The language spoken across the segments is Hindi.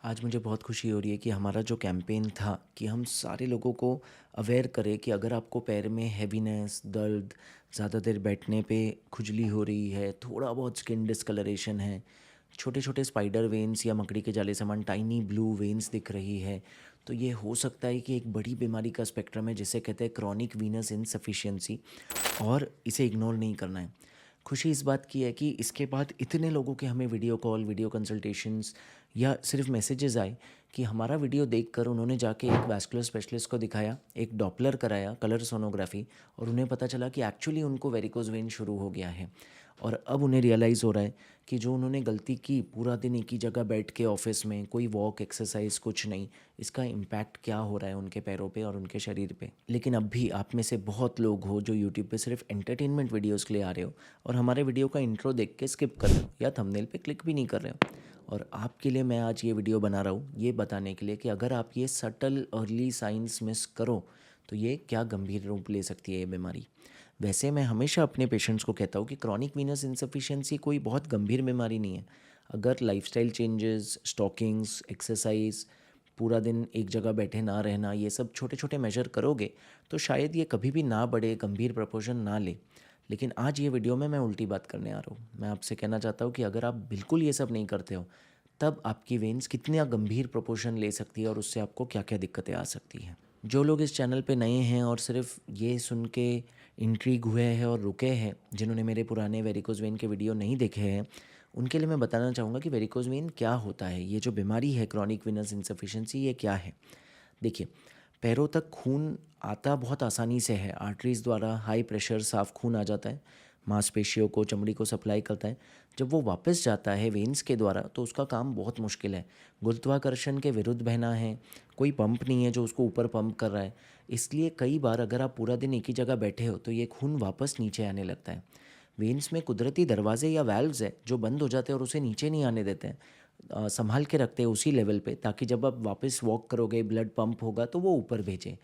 आज मुझे बहुत खुशी हो रही है कि हमारा जो कैंपेन था कि हम सारे लोगों को अवेयर करें कि अगर आपको पैर में हैवीनेस, दर्द, ज़्यादा देर बैठने पे खुजली हो रही है, थोड़ा बहुत स्किन डिस्कलरेशन है, छोटे छोटे स्पाइडर वेन्स या मकड़ी के जाले समान टाइनी ब्लू वेन्स दिख रही है, तो ये हो सकता है कि एक बड़ी बीमारी का स्पेक्ट्रम है जिसे कहते हैं क्रॉनिक वीनस इनसफिशिएंसी, और इसे इग्नोर नहीं करना है। खुशी इस बात की है कि इसके बाद इतने लोगों के हमें वीडियो कॉल, वीडियो कंसल्टेशंस या सिर्फ मैसेजेस आए कि हमारा वीडियो देखकर उन्होंने जाके एक वैस्कुलर स्पेशलिस्ट को दिखाया, एक डॉपलर कराया, कलर सोनोग्राफी, और उन्हें पता चला कि एक्चुअली उनको वेरिकोज वेन शुरू हो गया है। और अब उन्हें रियलाइज़ हो रहा है कि जो उन्होंने गलती की, पूरा दिन एक ही जगह बैठ के ऑफिस में कोई वॉक, एक्सरसाइज कुछ नहीं, इसका इम्पैक्ट क्या हो रहा है उनके पैरों पे और उनके शरीर पे। लेकिन अब भी आप में से बहुत लोग हो जो यूट्यूब पे सिर्फ एंटरटेनमेंट वीडियोस के लिए आ रहे हो और हमारे वीडियो का इंट्रो देख के स्किप कर रहे हो या थंबनेल पे क्लिक भी नहीं कर रहे हो। और आपके लिए मैं आज ये वीडियो बना रहा हूँ ये बताने के लिए कि अगर आप ये सटल अर्ली साइंस मिस करो तो ये क्या गंभीर रूप ले सकती है ये बीमारी। वैसे मैं हमेशा अपने पेशेंट्स को कहता हूँ कि क्रॉनिक वीनस इनसफिशिएंसी कोई बहुत गंभीर बीमारी नहीं है। अगर लाइफस्टाइल चेंजेस, स्टॉकिंग्स, एक्सरसाइज, पूरा दिन एक जगह बैठे ना रहना, ये सब छोटे छोटे मेजर करोगे तो शायद ये कभी भी ना बढ़े, गंभीर प्रपोर्शन ना ले। लेकिन आज ये वीडियो में मैं उल्टी बात करने आ रहा हूँ। मैं आपसे कहना चाहता हूँ कि अगर आप बिल्कुल ये सब नहीं करते हो तब आपकी वेन्स कितने गंभीर प्रोपोर्शन ले सकती है और उससे आपको क्या क्या दिक्कतें आ सकती हैं। जो लोग इस चैनल पे नए हैं और सिर्फ ये सुन के इंट्रीग हुए हैं और रुके हैं, जिन्होंने मेरे पुराने वेरिकोज वेन के वीडियो नहीं देखे हैं, उनके लिए मैं बताना चाहूँगा कि वेरिकोज वेन क्या होता है। ये जो बीमारी है क्रॉनिक विनस इनसफिशिएंसी, ये क्या है। देखिए, पैरों तक खून आता बहुत आसानी से है। आर्टरीज द्वारा हाई प्रेशर साफ खून आ जाता है, मांसपेशियों को, चमड़ी को सप्लाई करता है। जब वो वापस जाता है वेन्स के द्वारा तो उसका काम बहुत मुश्किल है। गुरुत्वाकर्षण के विरुद्ध बहना है, कोई पंप नहीं है जो उसको ऊपर पंप कर रहा है। इसलिए कई बार अगर आप पूरा दिन एक ही जगह बैठे हो तो ये खून वापस नीचे आने लगता है। वेन्स में कुदरती दरवाजे या वाल्व्स है जो बंद हो जाते हैं और उसे नीचे नहीं आने देते हैं। संभाल के रखते हैं उसी लेवल पे, ताकि जब आप वापस वॉक करोगे, ब्लड पंप होगा तो वो ऊपर भेजे।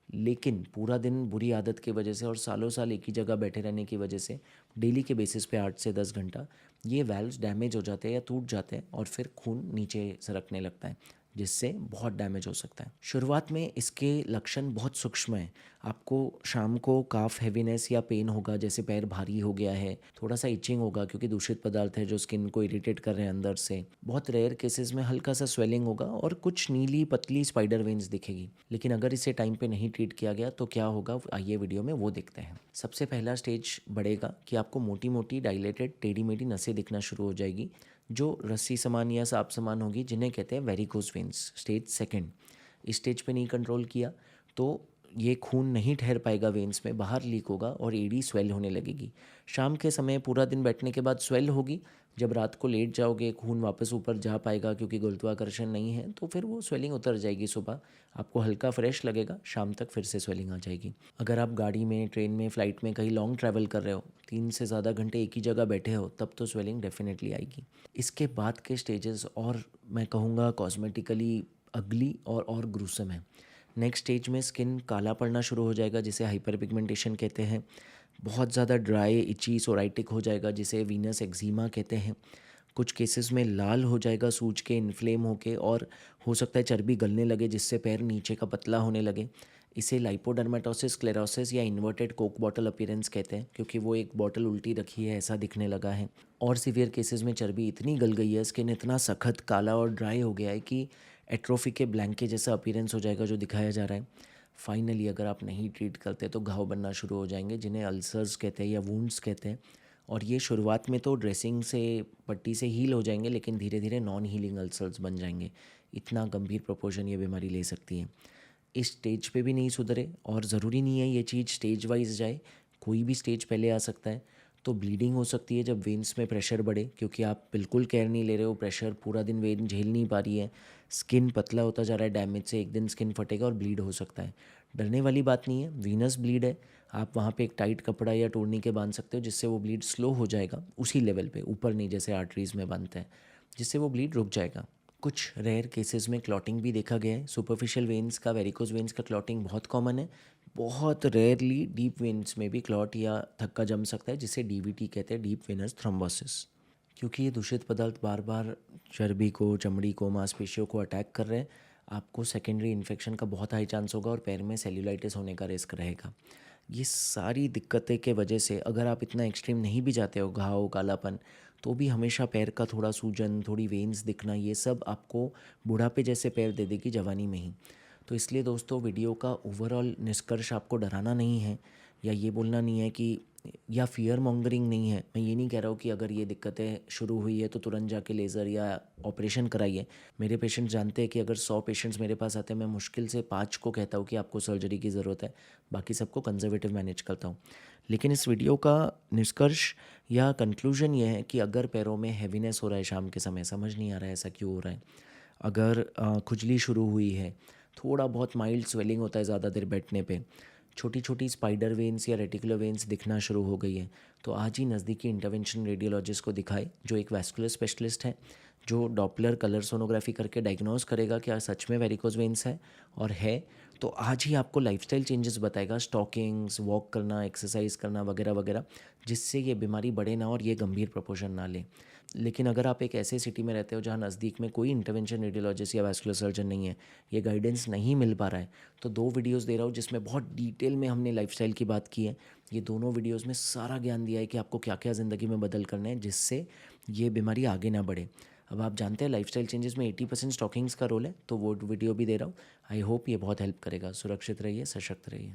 लेकिन पूरा दिन बुरी आदत की वजह से और सालों साल एक ही जगह बैठे रहने की वजह से डेली के बेसिस पे 8 से 10 घंटा ये वाल्व्स डैमेज हो जाते हैं या टूट जाते हैं और फिर खून नीचे सरकने लगता है, जिससे बहुत डैमेज हो सकता है। शुरुआत में इसके लक्षण बहुत सूक्ष्म हैं। आपको शाम को काफ हैवीनेस या पेन होगा, जैसे पैर भारी हो गया है, थोड़ा सा इचिंग होगा क्योंकि दूषित पदार्थ है जो स्किन को इरिटेट कर रहे हैं अंदर से। बहुत रेयर केसेस में हल्का सा स्वेलिंग होगा और कुछ नीली पतली स्पाइडर वेन्स दिखेगी। लेकिन अगर इसे टाइम पे नहीं ट्रीट किया गया तो क्या होगा, आइए वीडियो में वो देखते हैं। सबसे पहला स्टेज बढ़ेगा कि आपको मोटी मोटी डायलेटेड टेढ़ी मेढ़ी नसें दिखना शुरू हो जाएगी जो रस्सी समान या सांप समान होगी, जिन्हें कहते हैं वेरिकोज वेन्स। स्टेज सेकंड, इस स्टेज पे नहीं कंट्रोल किया तो ये खून नहीं ठहर पाएगा वेन्स में, बाहर लीक होगा और एड़ी स्वेल होने लगेगी। शाम के समय पूरा दिन बैठने के बाद स्वेल होगी। जब रात को लेट जाओगे खून वापस ऊपर जा पाएगा क्योंकि गुरुत्वाकर्षण नहीं है, तो फिर वो स्वेलिंग उतर जाएगी। सुबह आपको हल्का फ्रेश लगेगा, शाम तक फिर से स्वेलिंग आ जाएगी। अगर आप गाड़ी में, ट्रेन में, फ़्लाइट में कहीं लॉन्ग ट्रैवल कर रहे हो, 3 से ज़्यादा घंटे एक ही जगह बैठे हो, तब तो स्वेलिंग डेफिनेटली आएगी। इसके बाद के स्टेजेस और मैं कहूँगा कॉस्मेटिकली अगली और ग्रूसम है। नेक्स्ट स्टेज में स्किन काला पड़ना शुरू हो जाएगा, जिसे हाइपर पिगमेंटेशन कहते हैं। बहुत ज़्यादा ड्राई, इची, सोराइटिक हो जाएगा, जिसे वीनस एक्जिमा कहते हैं। कुछ केसेस में लाल हो जाएगा सूज के, इन्फ्लेम होके, और हो सकता है चर्बी गलने लगे जिससे पैर नीचे का पतला होने लगे। इसे लाइपोडर्मेटोसिस स्क्लेरोसिस या इन्वर्टेड कोक बॉटल अपीयरेंस कहते हैं, क्योंकि वो एक बॉटल उल्टी रखी है ऐसा दिखने लगा है। और सीवियर केसेस में चर्बी इतनी गल गई है, स्किन इतना सख्त, काला और ड्राई हो गया है कि एट्रोफी के ब्लैंक जैसा अपीयरेंस हो जाएगा जो दिखाया जा रहा है। फाइनली अगर आप नहीं ट्रीट करते तो घाव बनना शुरू हो जाएंगे, जिन्हें अल्सर्स कहते हैं या वुंड्स कहते हैं। और ये शुरुआत में तो ड्रेसिंग से, पट्टी से हील हो जाएंगे, लेकिन धीरे धीरे नॉन हीलिंग अल्सर्स बन जाएंगे। इतना गंभीर प्रोपोर्शन ये बीमारी ले सकती है। इस स्टेज पे भी नहीं सुधरे, और ज़रूरी नहीं है ये चीज़ स्टेज वाइज जाए, कोई भी स्टेज पहले आ सकता है। तो ब्लीडिंग हो सकती है जब वेन्स में प्रेशर बढ़े, क्योंकि आप बिल्कुल केयर नहीं ले रहे हो, प्रेशर पूरा दिन वेन झेल नहीं पा रही है, स्किन पतला होता जा रहा है डैमेज से, एक दिन स्किन फटेगा और ब्लीड हो सकता है। डरने वाली बात नहीं है, वीनस ब्लीड है। आप वहाँ पे एक टाइट कपड़ा या टोर्नी के बांध सकते हो, जिससे वो ब्लीड स्लो हो जाएगा, उसी लेवल पे, ऊपर नहीं जैसे आर्टरीज़ में बांधते हैं, जिससे वो ब्लीड रुक जाएगा। कुछ रेयर केसेस में क्लॉटिंग भी देखा गया है। सुपरफिशियल वेन्स का, वेरिकोज वेन्स का क्लॉटिंग बहुत कॉमन है। बहुत रेयरली डीप वेन्स में भी क्लॉट या थक्का जम सकता है, जिसे डीवीटी कहते हैं, डीप वेनस थ्रोम्बोसिस। क्योंकि ये दूषित पदार्थ बार बार चर्बी को, चमड़ी को, मांसपेशियों को अटैक कर रहे हैं, आपको सेकेंडरी इन्फेक्शन का बहुत हाई चांस होगा और पैर में सेल्यूलाइटिस होने का रिस्क रहेगा। ये सारी दिक्कतें के वजह से अगर आप इतना एक्सट्रीम नहीं भी जाते हो, घाव, कालापन, तो भी हमेशा पैर का थोड़ा सूजन, थोड़ी वेन्स दिखना, ये सब आपको बुढ़ापे जैसे पैर दे देगी जवानी में ही। तो इसलिए दोस्तों, वीडियो का ओवरऑल निष्कर्ष आपको डराना नहीं है या ये बोलना नहीं है कि, या फियर मॉन्गरिंग नहीं है। मैं ये नहीं कह रहा हूँ कि अगर ये दिक्कतें शुरू हुई है तो तुरंत जाके लेज़र या ऑपरेशन कराइए। मेरे पेशेंट्स जानते हैं कि अगर 100 पेशेंट्स मेरे पास आते हैं, मैं मुश्किल से 5 को कहता हूँ कि आपको सर्जरी की ज़रूरत है, बाकी सबको कंजर्वेटिव मैनेज करता हूँ। लेकिन इस वीडियो का निष्कर्ष या कंक्लूजन ये है कि अगर पैरों में हैवीनेस हो रहा है शाम के समय, समझ नहीं आ रहा है ऐसा क्यों हो रहा है, अगर खुजली शुरू हुई है, थोड़ा बहुत माइल्ड स्वेलिंग होता है ज़्यादा देर बैठने पे, छोटी छोटी स्पाइडर वेन्स या रेटिकुलर वेन्स दिखना शुरू हो गई है, तो आज ही नज़दीकी इंटरवेंशन रेडियोलॉजिस्ट को दिखाए, जो एक वैस्कुलर स्पेशलिस्ट है, जो डॉपलर कलर सोनोग्राफी करके डायग्नोज करेगा क्या सच में वेरिकोज वेन्स है, और है तो आज ही आपको लाइफस्टाइल चेंजेस बताएगा, स्टॉकिंग्स, वॉक करना, एक्सरसाइज करना वगैरह वगैरह, जिससे ये बीमारी बढ़े ना और ये गंभीर प्रोपोर्शन ना ले। लेकिन अगर आप एक ऐसे सिटी में रहते हो जहाँ नज़दीक में कोई इंटरवेंशन रेडियोलॉजिस्ट या वैस्कुलर सर्जन नहीं है, ये गाइडेंस नहीं मिल पा रहा है, तो 2 वीडियोस दे रहा हूँ जिसमें बहुत डिटेल में हमने लाइफस्टाइल की बात की है। ये दोनों वीडियोस में सारा ज्ञान दिया है कि आपको क्या क्या ज़िंदगी में बदल करना है जिससे ये बीमारी आगे ना बढ़े। अब आप जानते हैं लाइफस्टाइल चेंजेस में 80% स्टॉकिंग्स का रोल है, तो वो वीडियो भी दे रहा हूँ। आई होप ये बहुत हेल्प करेगा। सुरक्षित रहिए, सशक्त रहिए।